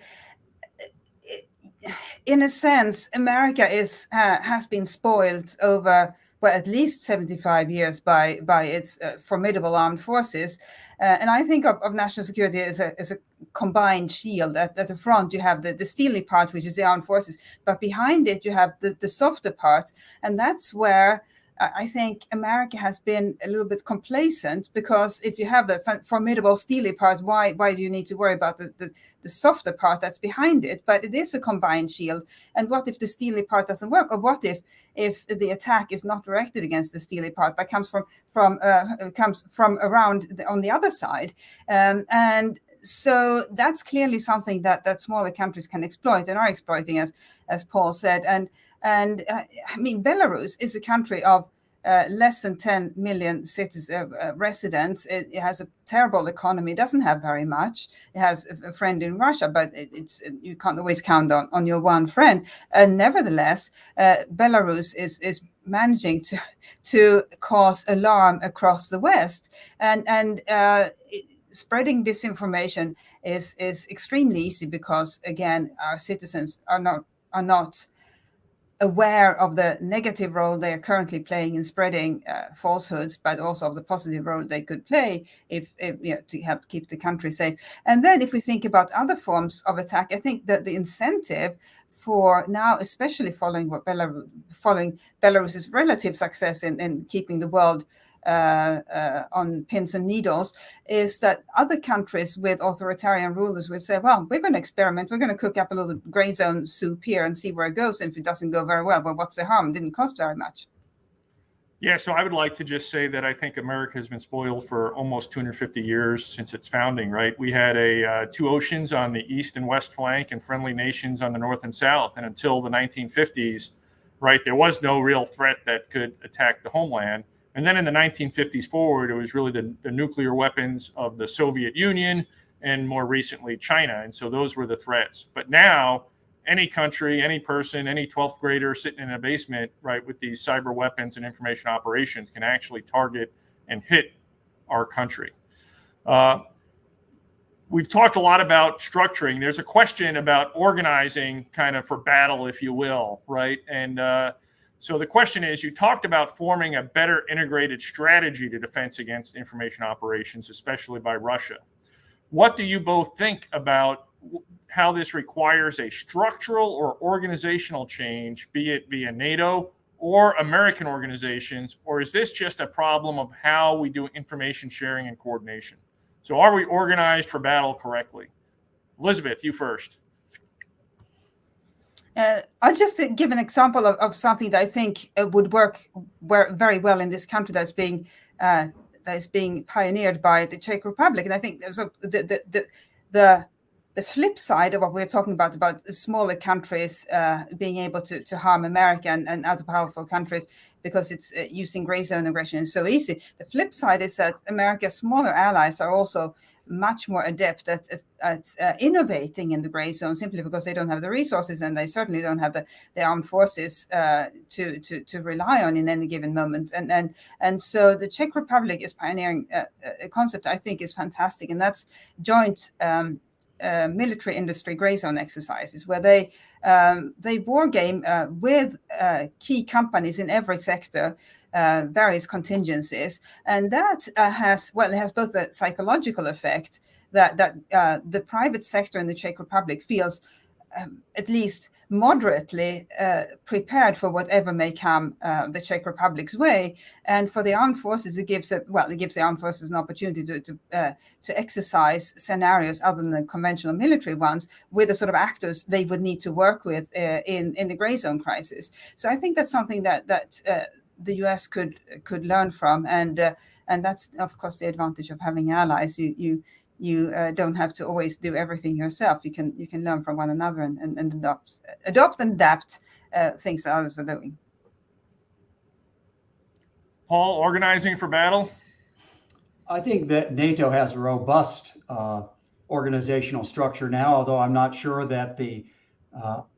in a sense, America has been spoiled over at least 75 years by its formidable armed forces, and I think of national security as a combined shield. At the front, you have the steely part, which is the armed forces, but behind it, you have the softer part, and that's where I think America has been a little bit complacent, because if you have the formidable steely part, why do you need to worry about the softer part that's behind it? But it is a combined shield. And what if the steely part doesn't work? Or what if the attack is not directed against the steely part, but comes from around on the other side? And so that's clearly something that smaller countries can exploit and are exploiting, as Paul said. And I mean, Belarus is a country of less than 10 million residents. It has a terrible economy, doesn't have very much. It has a friend in Russia, but you can't always count on your one friend. And nevertheless, Belarus is managing to cause alarm across the West. And spreading disinformation is extremely easy, because, again, our citizens are not aware of the negative role they are currently playing in spreading falsehoods, but also of the positive role they could play if to help keep the country safe. And then if we think about other forms of attack, I think that the incentive for now, especially following Belarus's relative success in keeping the world on pins and needles, is that other countries with authoritarian rulers will say, well, we're going to experiment, we're going to cook up a little gray zone soup here and see where it goes. And if it doesn't go very well, what's the harm? It didn't cost very much. Yeah, so I would like to just say that I think America has been spoiled for almost 250 years since its founding, right? We had two oceans on the east and west flank and friendly nations on the north and south. And until the 1950s, right, there was no real threat that could attack the homeland. And then in the 1950s forward, it was really the nuclear weapons of the Soviet Union and more recently China. And so those were the threats. But now, any country, any person, any 12th grader sitting in a basement, right, with these cyber weapons and information operations can actually target and hit our country. We've talked a lot about structuring. There's a question about organizing kind of for battle, if you will, right? And so the question is, you talked about forming a better integrated strategy to defense against information operations, especially by Russia. What do you both think about how this requires a structural or organizational change, be it via NATO or American organizations, or is this just a problem of how we do information sharing and coordination? So are we organized for battle correctly? Elisabeth, you first. I'll just give an example of something that I think would work very well in this country that is being pioneered by the Czech Republic. And I think there's the flip side of what we're talking about smaller countries being able to harm America and other powerful countries because it's using gray zone aggression is so easy. The flip side is that America's smaller allies are also much more adept at innovating in the gray zone simply because they don't have the resources and they certainly don't have the armed forces to rely on in any given moment. And so the Czech Republic is pioneering a concept I think is fantastic, and that's joint military industry gray zone exercises where they war game with key companies in every sector, various contingencies, and that has both the psychological effect that the private sector in the Czech Republic feels at least moderately prepared for whatever may come the Czech Republic's way, and for the armed forces, it gives the armed forces an opportunity to exercise scenarios other than the conventional military ones with the sort of actors they would need to work with in the gray zone crisis. So I think that's something that the US could learn from, and that's of course the advantage of having allies. You don't have to always do everything yourself. You can learn from one another and adopt and adapt things that others are doing. Paul, organizing for battle? I think that NATO has a robust organizational structure now, although I'm not sure that the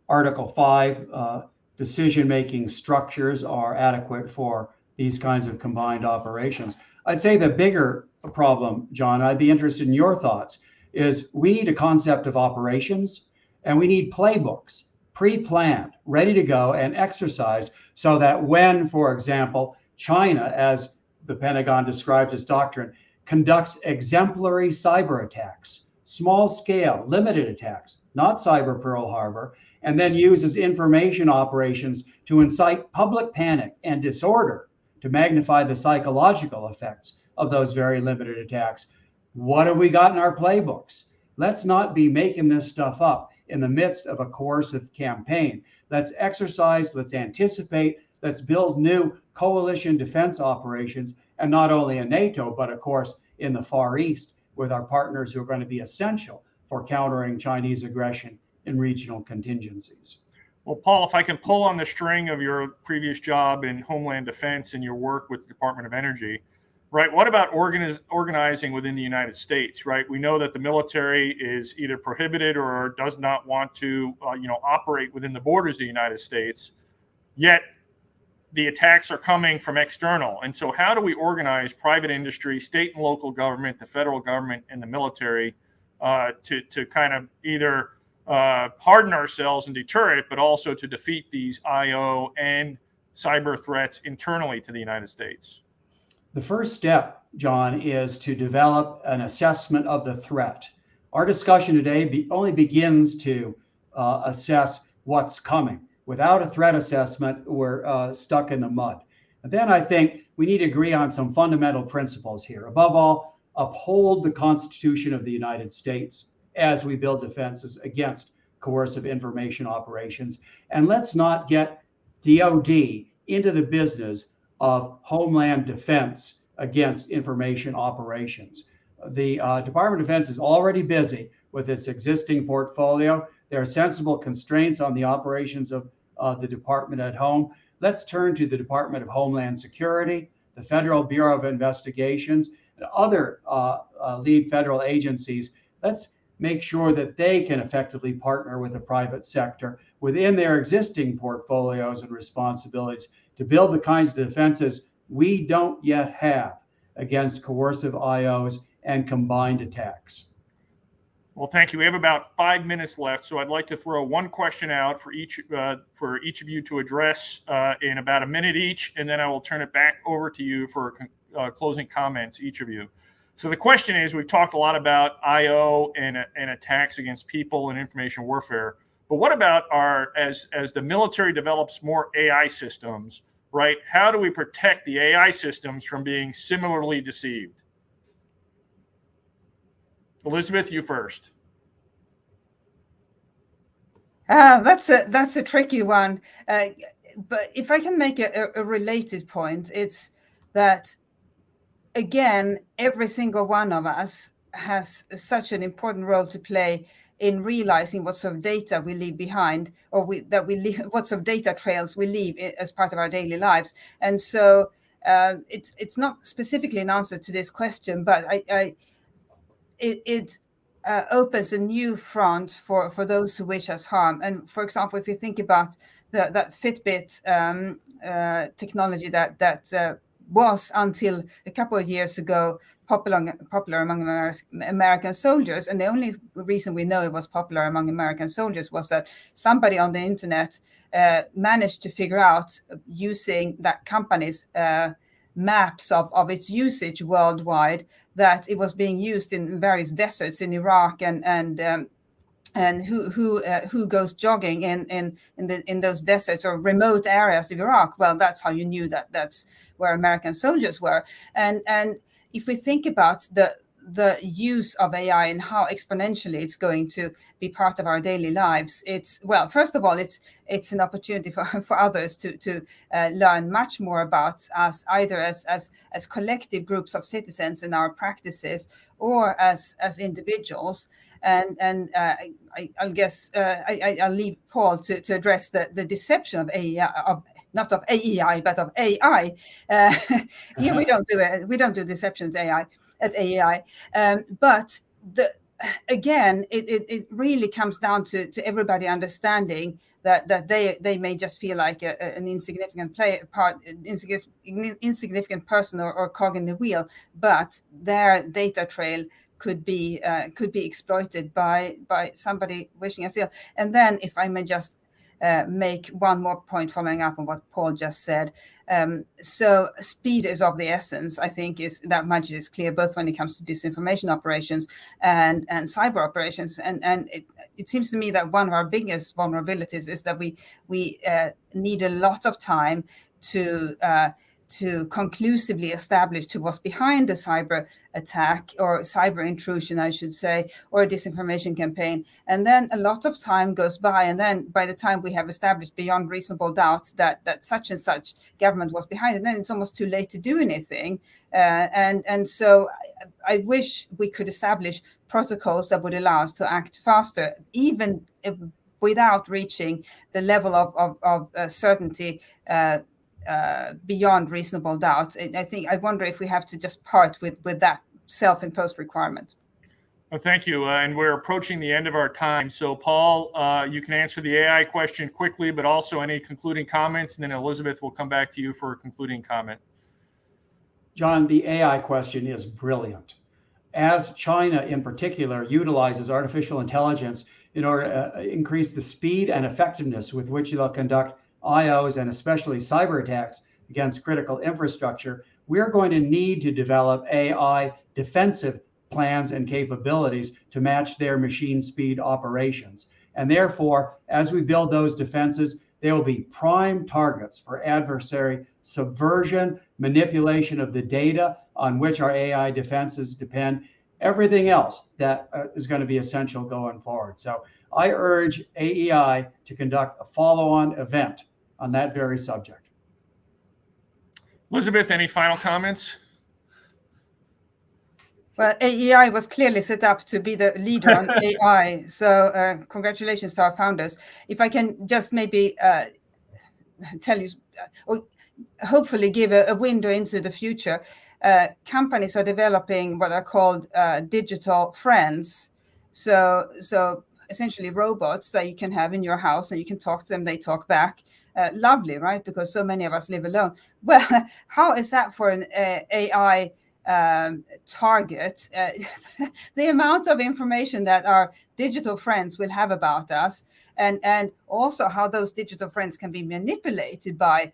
Article 5 decision-making structures are adequate for these kinds of combined operations. I'd say the bigger problem, John, I'd be interested in your thoughts, is we need a concept of operations and we need playbooks, pre-planned, ready to go and exercise so that when, for example, China, as the Pentagon describes its doctrine, conducts exemplary cyber attacks, small scale, limited attacks, not cyber Pearl Harbor, and then uses information operations to incite public panic and disorder to magnify the psychological effects of those very limited attacks. What have we got in our playbooks? Let's not be making this stuff up in the midst of a coercive campaign. Let's exercise, let's anticipate, let's build new coalition defense operations, and not only in NATO, but of course in the Far East with our partners who are going to be essential for countering Chinese aggression in regional contingencies. Well, Paul, if I can pull on the string of your previous job in Homeland Defense and your work with the Department of Energy, right? What about organizing within the United States, right? We know that the military is either prohibited or does not want to, operate within the borders of the United States, yet the attacks are coming from external. And so how do we organize private industry, state and local government, the federal government, and the military to kind of either harden ourselves and deter it, but also to defeat these IO and cyber threats internally to the United States? The first step, John, is to develop an assessment of the threat. Our discussion today only begins to assess what's coming. Without a threat assessment, we're stuck in the mud. And then I think we need to agree on some fundamental principles here. Above all, uphold the Constitution of the United States as we build defenses against coercive information operations. And let's not get DOD into the business of homeland defense against information operations. The Department of Defense is already busy with its existing portfolio. There are sensible constraints on the operations of the department at home. Let's turn to the Department of Homeland Security, the Federal Bureau of Investigations, and other lead federal agencies. Let's make sure that they can effectively partner with the private sector within their existing portfolios and responsibilities to build the kinds of defenses we don't yet have against coercive IOs and combined attacks. Well, thank you. We have about 5 minutes left, so I'd like to throw one question out for each of you to address in about a minute each, and then I will turn it back over to you for closing comments, each of you. So the question is, we've talked a lot about IO and attacks against people and information warfare, but what about as the military develops more AI systems, right? How do we protect the AI systems from being similarly deceived? Elisabeth, you first. That's a tricky one. But if I can make a related point, it's that, again, every single one of us has such an important role to play in realizing what sort of data we leave behind, or what sort of data trails we leave as part of our daily lives. And so it's not specifically an answer to this question, but it opens a new front for those who wish us harm. And for example, if you think about that Fitbit technology that was until a couple of years ago popular among American soldiers, and the only reason we know it was popular among American soldiers was that somebody on the internet managed to figure out, using that company's maps of its usage worldwide, that it was being used in various deserts in Iraq, and who goes jogging in those deserts or remote areas of Iraq. Well, that's how you knew that that's where American soldiers were. And if we think about the use of AI and how exponentially it's going to be part of our daily lives, first of all, it's an opportunity for others to learn much more about us, either as collective groups of citizens in our practices, or as individuals. And I'll leave Paul to address the deception of AI, not of AEI, but of AI. Here we don't do deception at AEI. But again, it really comes down to everybody understanding that they may just feel like an insignificant insignificant person or cog in the wheel, but their data trail could be exploited by somebody wishing us ill. And then, if I may just make one more point following up on what Paul just said. So speed is of the essence. I think that much is clear, both when it comes to disinformation operations and cyber operations. And it seems to me that one of our biggest vulnerabilities is that we need a lot of time to conclusively establish to what's behind a cyber attack, or cyber intrusion, I should say, or a disinformation campaign. And then a lot of time goes by, and then by the time we have established beyond reasonable doubt that such and such government was behind it, then it's almost too late to do anything. And so I wish we could establish protocols that would allow us to act faster, even without reaching the level of certainty beyond reasonable doubt. I wonder if we have to just part with that self-imposed requirement. Well, thank you. And we're approaching the end of our time. So Paul, you can answer the AI question quickly, but also any concluding comments, and then Elisabeth will come back to you for a concluding comment. John, the AI question is brilliant. As China in particular utilizes artificial intelligence in order to increase the speed and effectiveness with which they'll conduct IOs and especially cyber attacks against critical infrastructure, we're going to need to develop AI defensive plans and capabilities to match their machine speed operations. And therefore, as we build those defenses, they will be prime targets for adversary subversion manipulation of the data on which our AI defenses depend, everything else that is going to be essential going forward. So I urge AEI to conduct a follow-on event on that very subject. Elisabeth, any final comments? Well, AEI was clearly set up to be the leader on AI. So congratulations to our founders. If I can just maybe tell you, or hopefully give a window into the future, companies are developing what are called digital friends. So essentially robots that you can have in your house and you can talk to them, they talk back. Lovely, right? Because so many of us live alone. Well, how is that for an AI target? The amount of information that our digital friends will have about us, and also how those digital friends can be manipulated by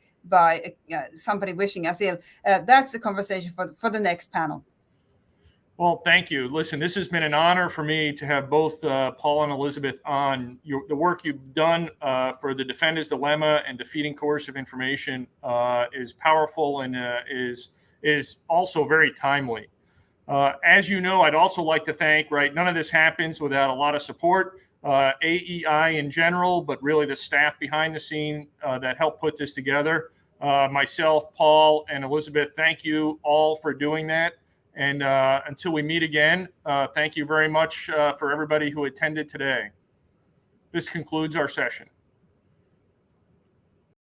somebody wishing us ill. That's a conversation for the next panel. Well, thank you. Listen, this has been an honor for me to have both Paul and Elisabeth on. The work you've done for the Defender's Dilemma and defeating coercive information is powerful and is also very timely. As you know, I'd also like to thank, none of this happens without a lot of support, AEI in general, but really the staff behind the scene that helped put this together. Myself, Paul, and Elisabeth, thank you all for doing that. And until we meet again, thank you very much for everybody who attended today. This concludes our session.